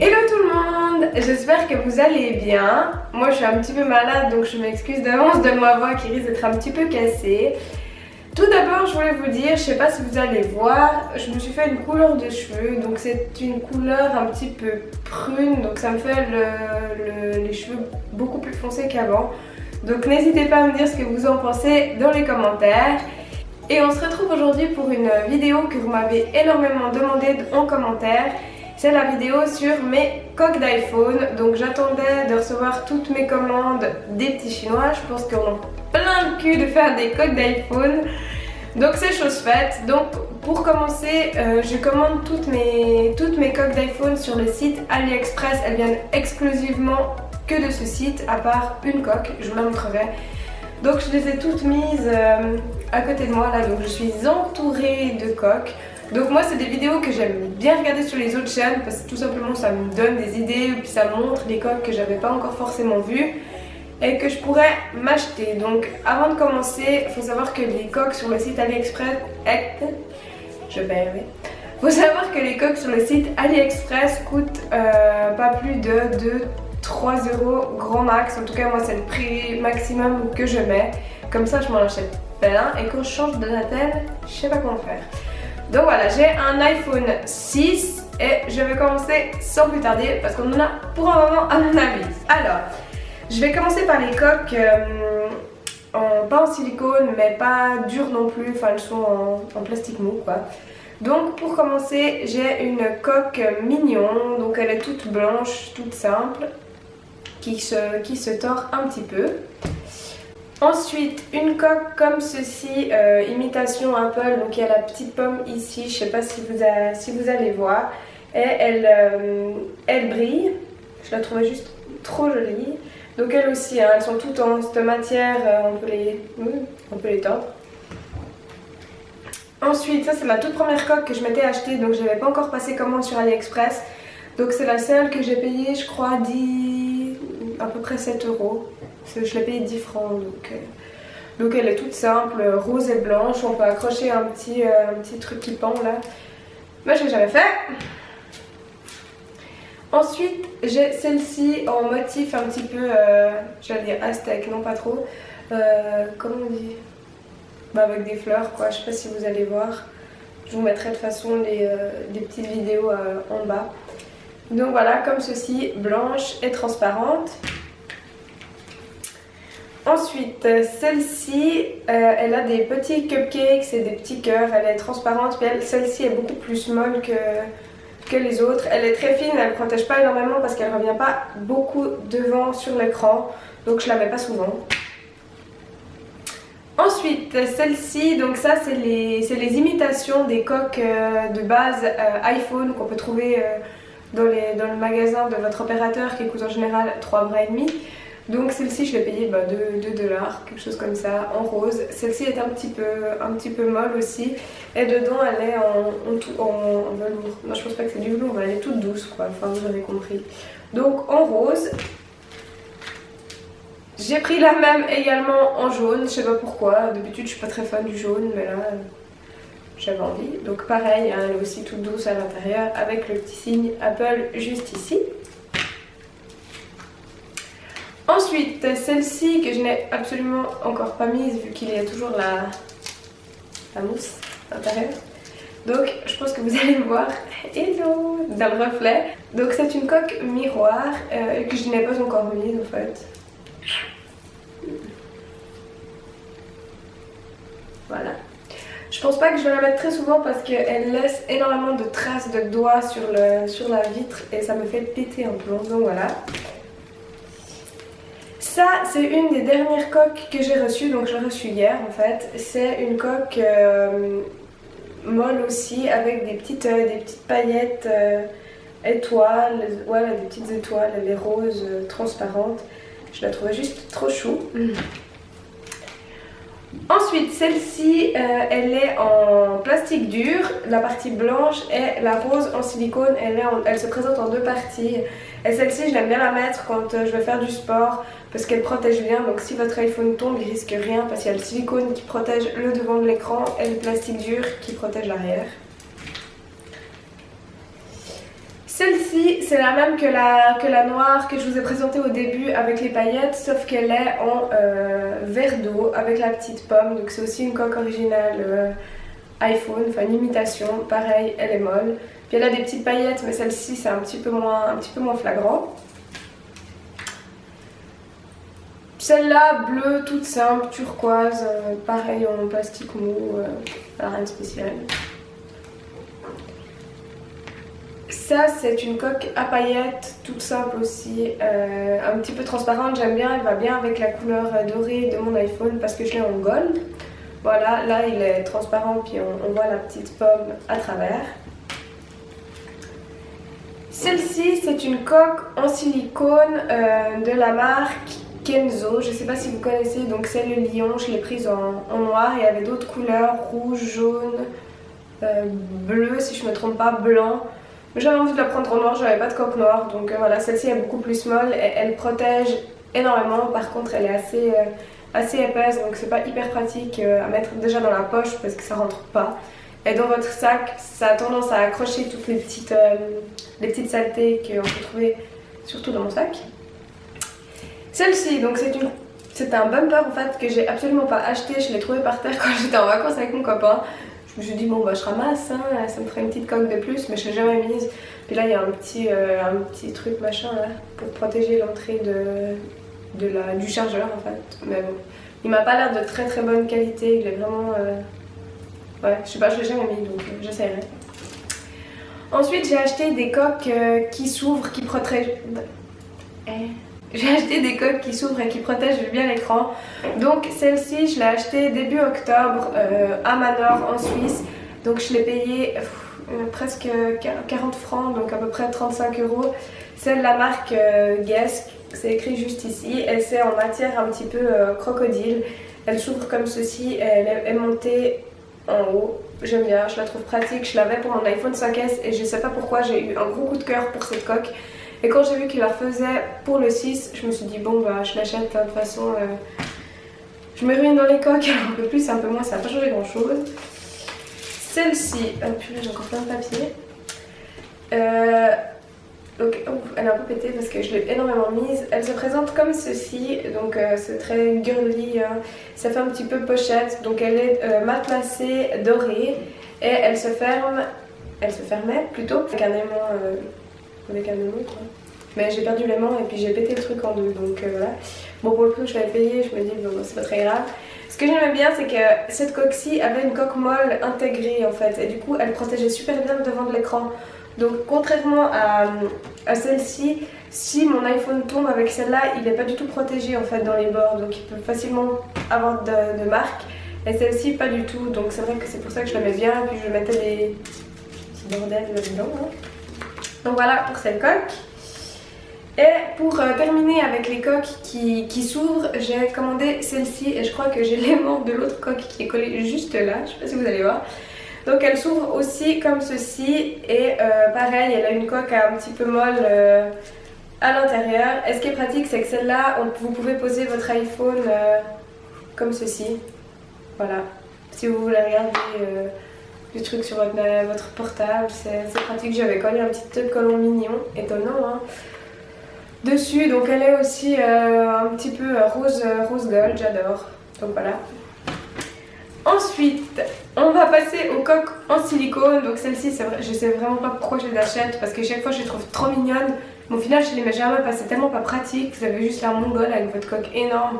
Hello tout le monde, j'espère que vous allez bien. Moi je suis un petit peu malade donc je m'excuse d'avance de ma voix qui risque d'être un petit peu cassée. Tout d'abord je voulais vous dire, je sais pas si vous allez voir, je me suis fait une couleur de cheveux. Donc c'est une couleur un petit peu prune, donc ça me fait les cheveux beaucoup plus foncés qu'avant. Donc n'hésitez pas à me dire ce que vous en pensez dans les commentaires. Et on se retrouve aujourd'hui pour une vidéo que vous m'avez énormément demandé en commentaire. C'est la vidéo sur mes coques d'iPhone. Donc j'attendais de recevoir toutes mes commandes des petits chinois. Je pense qu'on a plein de cul de faire des coques d'iPhone. Donc c'est chose faite. Donc pour commencer, je commande toutes mes coques d'iPhone sur le site AliExpress. Elles viennent exclusivement que de ce site, à part une coque, je vous la montrerai. Donc je les ai toutes mises à côté de moi là, donc je suis entourée de coques. Donc moi c'est des vidéos que j'aime bien regarder sur les autres chaînes parce que tout simplement ça me donne des idées, puis ça montre des coques que j'avais pas encore forcément vues et que je pourrais m'acheter. Donc avant de commencer, il faut savoir que les coques sur le site AliExpress... Faut savoir que les coques sur le site AliExpress coûtent pas plus de 3 € grand max. En tout cas moi c'est le prix maximum que je mets. Comme ça je m'en achète plein et quand je change de Natel, je sais pas comment faire. Donc voilà, j'ai un iPhone 6 et je vais commencer sans plus tarder parce qu'on en a pour un moment à mon avis. Alors, je vais commencer par les coques pas en silicone mais pas dures non plus, enfin elles sont en plastique mou quoi. Donc pour commencer, j'ai une coque mignon, donc elle est toute blanche, toute simple, qui se tord un petit peu. Ensuite, une coque comme ceci, imitation Apple, donc il y a la petite pomme ici, je sais pas si vous allez voir, et elle brille, je la trouvais juste trop jolie. Donc elles aussi, hein, elles sont toutes en cette matière, on peut les tordre. Ensuite, ça c'est ma toute première coque que je m'étais achetée, donc je n'avais pas encore passé commande sur AliExpress. Donc c'est la seule que j'ai payée, je crois, à peu près 7 €. Je l'ai payée 10 francs, donc elle est toute simple, rose et blanche. On peut accrocher un petit truc qui pend là. Moi je l'ai jamais fait. Ensuite j'ai celle-ci en motif un petit peu, j'allais dire aztèque, non pas trop. Comment on dit? Avec des fleurs quoi, je sais pas si vous allez voir. Je vous mettrai de toute façon des petites vidéos en bas. Donc voilà, comme ceci, blanche et transparente. Ensuite, celle-ci, elle a des petits cupcakes et des petits cœurs. Elle est transparente, puis celle-ci est beaucoup plus molle que les autres. Elle est très fine, elle ne protège pas énormément parce qu'elle ne revient pas beaucoup devant sur l'écran. Donc je la mets pas souvent. Ensuite, celle-ci, donc ça c'est les imitations des coques de base iPhone qu'on peut trouver dans le magasin de votre opérateur qui coûte en général 3,5 €. Donc celle-ci je l'ai payée 2 $, quelque chose comme ça, en rose. Celle-ci est un petit peu molle aussi. Et dedans elle est en velours. Non, je pense pas que c'est du velours, mais elle est toute douce quoi, enfin vous avez compris. Donc en rose. J'ai pris la même également en jaune, je sais pas pourquoi, d'habitude je suis pas très fan du jaune mais là j'avais envie. Donc pareil, hein, elle est aussi toute douce à l'intérieur avec le petit signe Apple juste ici. Ensuite celle-ci que je n'ai absolument encore pas mise vu qu'il y a toujours la mousse à l'intérieur. Donc je pense que vous allez me voir, hello, dans le reflet. Donc c'est une coque miroir que je n'ai pas encore mise en fait. Voilà. Je pense pas que je vais la mettre très souvent parce qu'elle laisse énormément de traces de doigts sur la vitre et ça me fait péter un plomb. Donc voilà. Ça c'est une des dernières coques que j'ai reçues, donc je l'ai reçue hier en fait. C'est une coque molle aussi avec des petites paillettes étoiles, voilà, des petites étoiles, elle est rose transparente. Je la trouvais juste trop chou. Ensuite, celle-ci, elle est en plastique dur, la partie blanche, et la rose en silicone, elle se présente en deux parties. Et celle-ci, je l'aime bien la mettre quand je vais faire du sport, parce qu'elle protège bien. Donc si votre iPhone tombe, il risque rien, parce qu'il y a le silicone qui protège le devant de l'écran et le plastique dur qui protège l'arrière. Celle-ci, c'est la même que la noire que je vous ai présentée au début avec les paillettes, sauf qu'elle est en verre d'eau avec la petite pomme. Donc c'est aussi une coque originale iPhone, enfin une imitation. Pareil, elle est molle. Puis elle a des petites paillettes, mais celle-ci c'est un petit peu moins flagrant. Celle-là, bleue, toute simple, turquoise, pareil en plastique mou, rien de spécial. Ça, c'est une coque à paillettes, toute simple aussi, un petit peu transparente, j'aime bien, elle va bien avec la couleur dorée de mon iPhone parce que je l'ai en gold. Voilà, là il est transparent puis on voit la petite pomme à travers. Celle-ci, c'est une coque en silicone de la marque Kenzo, je ne sais pas si vous connaissez, donc c'est le lion, je l'ai prise en noir, il y avait d'autres couleurs, rouge, jaune, bleu si je ne me trompe pas, blanc. J'avais envie de la prendre en noir, j'avais pas de coque noire, donc voilà, celle-ci est beaucoup plus molle et elle protège énormément. Par contre, elle est assez épaisse, donc c'est pas hyper pratique à mettre déjà dans la poche parce que ça rentre pas. Et dans votre sac, ça a tendance à accrocher toutes les petites saletés qu'on peut trouver, surtout dans mon sac. Celle-ci, donc c'est un bumper en fait que j'ai absolument pas acheté, je l'ai trouvé par terre quand j'étais en vacances avec mon copain. Je me suis dit bon bah je ramasse, hein, ça me ferait une petite coque de plus, mais je l'ai jamais mise. Puis là il y a un petit truc machin là pour protéger l'entrée du chargeur en fait. Mais bon, il m'a pas l'air de très très bonne qualité, il est vraiment... Ouais, je sais pas, je l'ai jamais mis donc j'essaierai. Ensuite j'ai acheté des coques qui s'ouvrent, qui protègent... J'ai acheté des coques qui s'ouvrent et qui protègent bien l'écran. Donc celle-ci, je l'ai achetée début octobre à Manor en Suisse. Donc je l'ai payée presque 40 francs, donc à peu près 35 €. C'est de la marque Guess, c'est écrit juste ici. Et c'est en matière un petit peu crocodile. Elle s'ouvre comme ceci, elle est montée en haut. J'aime bien, je la trouve pratique. Je l'avais pour mon iPhone 5S et je sais pas pourquoi j'ai eu un gros coup de cœur pour cette coque. Et quand j'ai vu qu'il la refaisait pour le 6, je me suis dit bon bah je l'achète, de toute façon je me ruine dans les coques, alors un peu plus, un peu moins, ça n'a pas changé grand chose. Celle-ci, purée j'ai encore plein de papier. Donc elle est un peu pétée parce que je l'ai énormément mise. Elle se présente comme ceci, donc c'est très girly, hein. Ça fait un petit peu pochette, donc elle est matelassée, dorée et elle se fermait plutôt avec un aimant. Avec un aimant quoi. Mais j'ai perdu l'aimant et puis j'ai pété le truc en deux, donc voilà. Bon pour le prix que je l'avais payé, je me dis bon c'est pas très grave. Ce que j'aimais bien c'est que cette coque-ci avait une coque molle intégrée en fait et du coup elle protégeait super bien le devant de l'écran. Donc contrairement à celle-ci, si mon iPhone tombe avec celle-là, il n'est pas du tout protégé en fait dans les bords, donc il peut facilement avoir de marques. Et celle-ci pas du tout, donc c'est vrai que c'est pour ça que je l'aimais bien, et puis je mettais des petits bordels là-dedans. Hein. Donc voilà pour cette coque. Et pour terminer avec les coques qui s'ouvrent, j'ai commandé celle-ci et je crois que j'ai l'aimant de l'autre coque qui est collé juste là, je sais pas si vous allez voir. Donc elle s'ouvre aussi comme ceci et pareil elle a une coque un petit peu molle à l'intérieur. Et ce qui est pratique c'est que celle-là vous pouvez poser votre iPhone comme ceci. Voilà, si vous voulez regarder du truc sur votre portable, c'est pratique. J'avais collé un petit collant mignon, étonnant hein, dessus. Donc elle est aussi un petit peu rose gold, j'adore. Donc voilà. Ensuite, on va passer aux coques en silicone. Donc celle-ci, je sais vraiment pas pourquoi je les achète parce que chaque fois je les trouve trop mignonnes. Mais au final, je les mets jamais parce que c'est tellement pas pratique. Vous avez juste l'air mongol avec votre coque énorme.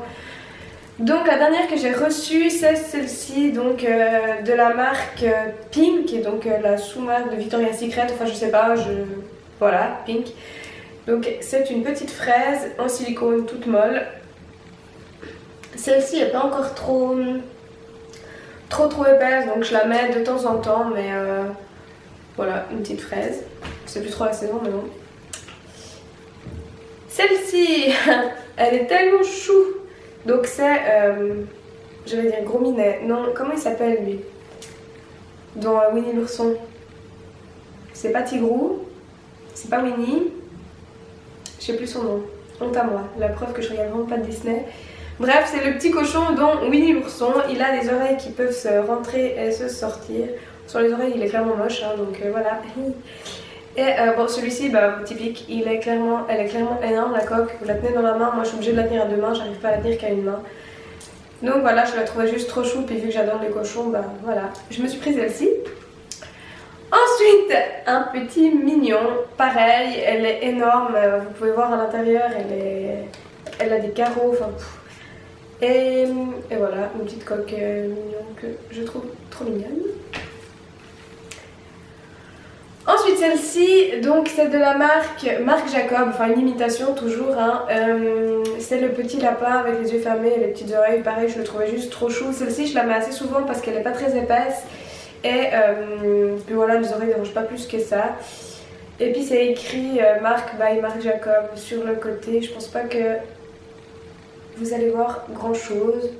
Donc la dernière que j'ai reçue, c'est celle-ci, donc de la marque Pink, et donc la sous-marque de Victoria's Secret. Enfin, je sais pas, voilà, Pink. Donc c'est une petite fraise en silicone toute molle. Celle-ci n'est pas encore trop épaisse, donc je la mets de temps en temps, mais voilà, une petite fraise. C'est plus trop la saison, mais bon. Celle-ci, elle est tellement chou. Donc c'est, je vais dire Gros Minet, non, comment il s'appelle lui? Dans Winnie l'ourson. C'est pas Tigrou, c'est pas Winnie, je sais plus son nom, honte à moi, la preuve que je regarde vraiment pas de Disney. Bref, c'est le petit cochon dont Winnie l'ourson, il a des oreilles qui peuvent se rentrer et se sortir. Sur les oreilles il est clairement moche, hein, donc voilà. Et bon, celui-ci, bah, typique, elle est clairement énorme la coque. Vous la tenez dans la main, moi je suis obligée de la tenir à deux mains, j'arrive pas à la tenir qu'à une main. Donc voilà, je la trouvais juste trop chou, puis vu que j'adore les cochons, bah voilà, je me suis prise celle-ci. Ensuite, un petit mignon, pareil, elle est énorme, vous pouvez voir à l'intérieur, elle a des carreaux, enfin et voilà, une petite coque mignon que je trouve trop mignonne. Ensuite celle-ci, donc c'est de la marque Jacob, enfin une imitation toujours, hein. C'est le petit lapin avec les yeux fermés et les petites oreilles, pareil je le trouvais juste trop chou. Celle-ci je la mets assez souvent parce qu'elle n'est pas très épaisse et puis voilà, les oreilles ne dérangent pas plus que ça. Et puis c'est écrit marque by Marc Jacob sur le côté, je pense pas que vous allez voir grand chose.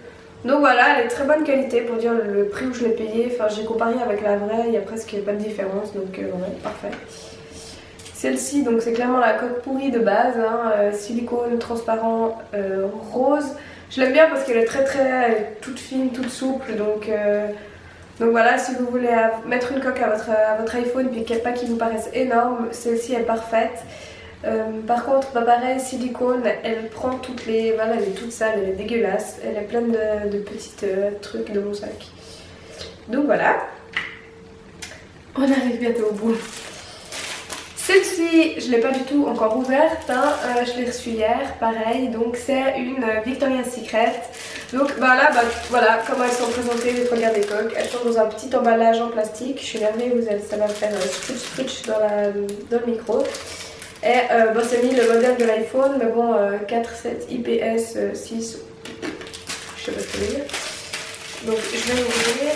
Donc voilà, elle est très bonne qualité pour dire le prix où je l'ai payé. Enfin, j'ai comparé avec la vraie, il n'y a presque pas de différence, donc ouais, parfait. Celle-ci, donc c'est clairement la coque pourrie de base, hein, silicone transparent rose. Je l'aime bien parce qu'elle est elle est toute fine, toute souple, donc voilà, si vous voulez mettre une coque à votre iPhone puis pas qu'il vous paraisse énorme, celle-ci est parfaite. Par contre, pas pareil, silicone, elle prend toutes les... Voilà, elle est toute sale, elle est dégueulasse. Elle est pleine de petits trucs de mon sac. Donc voilà. On arrive bientôt au bout. Celle-ci, je ne l'ai pas du tout encore ouverte, hein. Je l'ai reçue hier, pareil. Donc c'est une Victoria's Secret. Donc bah là, voilà comment elles sont présentées, les premières des coques. Elles sont dans un petit emballage en plastique. Je suis énervée, ça va me faire scrutch dans le micro. Et bon, c'est mis le modèle de l'iPhone, mais bon, 4.7 IPS 6, je sais pas ce que ça veut dire. Donc je vais l'ouvrir.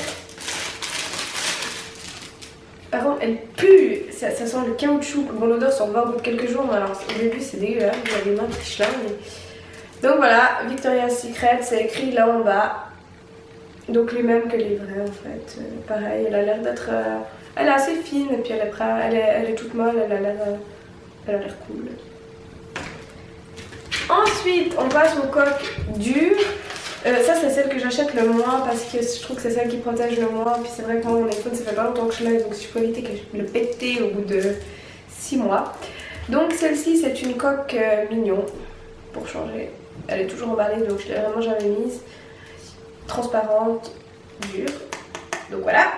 Par contre, elle pue, ça sent le caoutchouc. Bon, l'odeur s'en va au bout de quelques jours, mais alors au début c'est dégueulasse, vous avez les mains triches là. Mais... Donc voilà, Victoria's Secret, c'est écrit là en bas. Donc les mêmes que les vrais en fait. Pareil, elle a l'air d'être... elle est assez fine et puis elle est toute molle, elle a l'air cool. Ensuite, on passe aux coques dures. Ça, c'est celle que j'achète le moins parce que je trouve que c'est celle qui protège le moins. Puis c'est vrai que moi, mon iPhone, ça fait pas longtemps que je l'ai, donc si je peux éviter que je le pète au bout de 6 mois. Donc celle-ci, c'est une coque mignon pour changer. Elle est toujours emballée, donc je l'ai vraiment jamais mise. Transparente, dure. Donc voilà.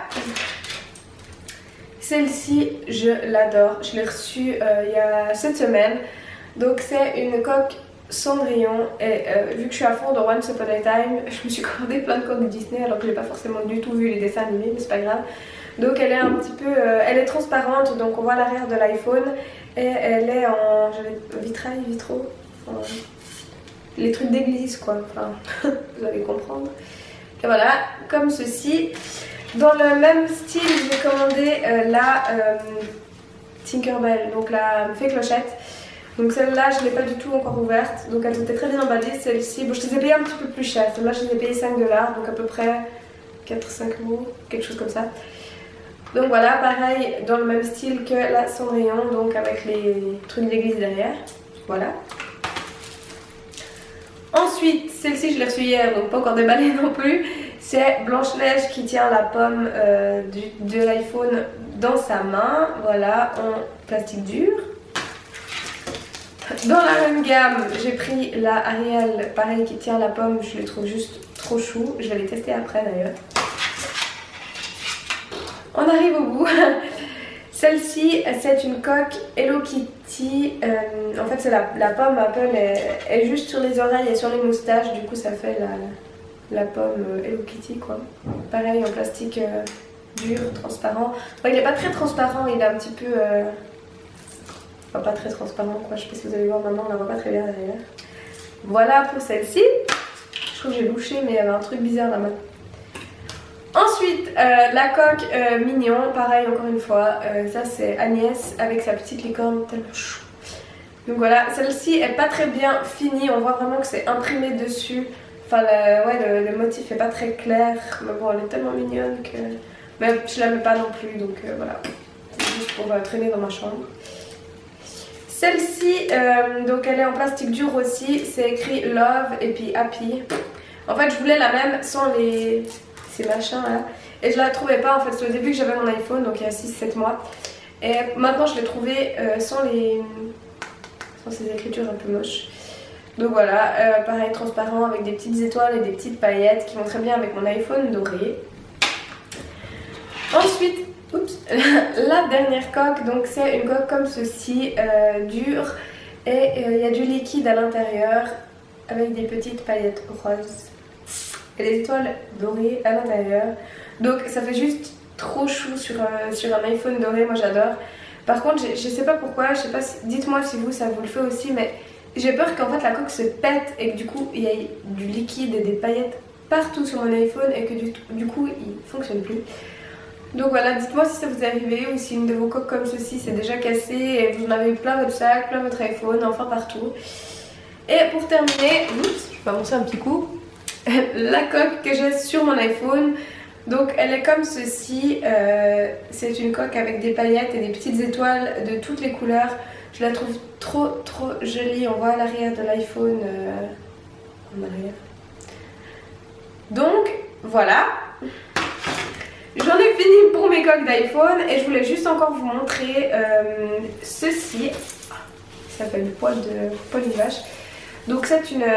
Celle-ci, je l'adore. Je l'ai reçue il y a cette semaine. Donc c'est une coque Cendrillon. Et vu que je suis à fond dans Once Upon a Time, je me suis commandé plein de coques Disney alors que j'ai pas forcément du tout vu les dessins animés, mais c'est pas grave. Donc elle est un petit peu... elle est transparente, donc on voit l'arrière de l'iPhone. Et elle est en vitraux. Enfin, les trucs d'église quoi. Enfin, vous allez comprendre. Et voilà, comme ceci. Dans le même style, j'ai commandé la Tinkerbell, donc la fée clochette. Donc celle-là, je ne l'ai pas du tout encore ouverte. Donc elle était très bien emballée, celle-ci. Bon, je les ai payées un petit peu plus cher. Celle-là, je les ai payées 5$, donc à peu près 4-5€, quelque chose comme ça. Donc voilà, pareil, dans le même style que la Cendrillon, donc avec les trucs d'église derrière. Voilà. Ensuite, celle-ci, je l'ai reçue hier, donc pas encore déballée non plus. C'est Blanche-Neige qui tient la pomme de l'iPhone dans sa main, voilà, en plastique dur. Dans la même gamme, j'ai pris la Ariel, pareil, qui tient la pomme, je les trouve juste trop chou. Je vais les tester après d'ailleurs. On arrive au bout. Celle-ci, c'est une coque Hello Kitty. En fait, c'est la pomme Apple est juste sur les oreilles et sur les moustaches, du coup ça fait la pomme Hello Kitty quoi. Pareil en plastique dur, transparent. Bon, il n'est pas très transparent, il est un petit peu... Enfin, pas très transparent quoi, je sais pas si vous allez voir maintenant, on la voit pas très bien derrière. Voilà pour celle-ci. Je trouve que j'ai louché mais il y avait un truc bizarre là-bas. Ensuite, la coque mignon, pareil encore une fois, ça c'est Agnès avec sa petite licorne tellement chou. Donc voilà, celle-ci est pas très bien finie, on voit vraiment que c'est imprimé dessus. Enfin le motif est pas très clair, mais bon elle est tellement mignonne que... Mais je la mets pas non plus, donc voilà. C'est juste pour traîner dans ma chambre. Celle-ci, donc elle est en plastique dur aussi, c'est écrit Love et puis Happy. En fait je voulais la même sans ces machins là. Et je la trouvais pas en fait, c'est au début que j'avais mon iPhone, donc il y a 6-7 mois. Et maintenant je l'ai trouvé sans ces écritures un peu moches. Donc voilà, pareil transparent avec des petites étoiles et des petites paillettes qui vont très bien avec mon iPhone doré. Ensuite, oups, la dernière coque, donc c'est une coque comme ceci, dure, et il y a du liquide à l'intérieur avec des petites paillettes roses et des étoiles dorées à l'intérieur. Donc ça fait juste trop chou sur un iPhone doré, moi j'adore. Par contre je sais pas pourquoi, je sais pas dites-moi si ça vous le fait aussi, mais j'ai peur qu'en fait la coque se pète et que du coup il y ait du liquide et des paillettes partout sur mon iPhone et que du coup il fonctionne plus. Donc voilà, dites-moi si ça vous est arrivé ou si une de vos coques comme ceci s'est déjà cassée et vous en avez plein votre sac, plein votre iPhone, enfin partout. Et pour terminer, oups, je vais avancer un petit coup, la coque que j'ai sur mon iPhone. Donc elle est comme ceci, c'est une coque avec des paillettes et des petites étoiles de toutes les couleurs. Je la trouve trop jolie, on voit à l'arrière de l'iPhone, en arrière. Donc voilà, j'en ai fini pour mes coques d'iPhone et je voulais juste encore vous montrer ceci. Ça s'appelle le poil de vache. Donc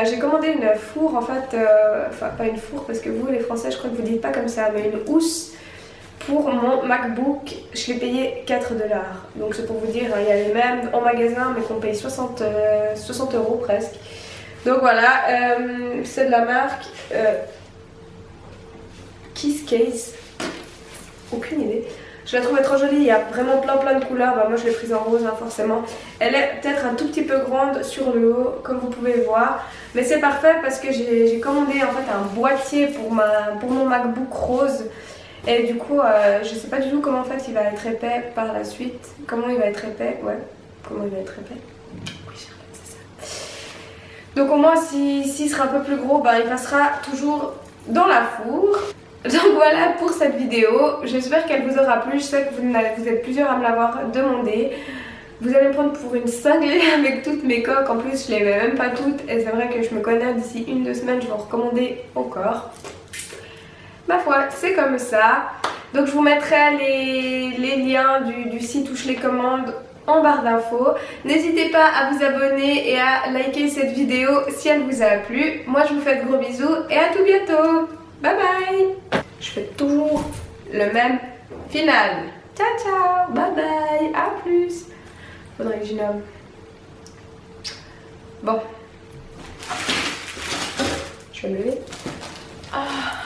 j'ai commandé une four en fait, enfin pas une four parce que vous les français je crois que vous dites pas comme ça, mais une housse pour mon MacBook. Je l'ai payé 4 $. Donc c'est pour vous dire, il y a les mêmes en magasin mais qu'on paye 60 € presque. Donc voilà, c'est de la marque Keyscase. Aucune idée. Je la trouvais trop jolie, il y a vraiment plein de couleurs. Bah, moi je l'ai prise en rose hein, forcément. Elle est peut-être un tout petit peu grande sur le haut comme vous pouvez voir. Mais c'est parfait parce que j'ai commandé en fait un boîtier pour mon MacBook rose. Et du coup je sais pas du tout comment en fait il va être épais par la suite. Comment il va être épais, ouais. Comment il va être épais. Oui c'est ça. Donc au moins s'il sera un peu plus gros, bah, il passera toujours dans la four. Donc voilà pour cette vidéo, j'espère qu'elle vous aura plu, je sais que vous êtes plusieurs à me l'avoir demandé. Vous allez me prendre pour une cinglée avec toutes mes coques, en plus je les mets même pas toutes et c'est vrai que je me connais, d'ici 1-2 semaines je vais en recommander encore. Ma foi, c'est comme ça. Donc je vous mettrai les liens du site où je les commande en barre d'infos. N'hésitez pas à vous abonner et à liker cette vidéo si elle vous a plu. Moi je vous fais de gros bisous et à tout bientôt. Bye bye. Je fais toujours le même final. Ciao ciao, bye bye, à plus. Faudrait que j'y nomme. Bon. Je vais me lever. Ah.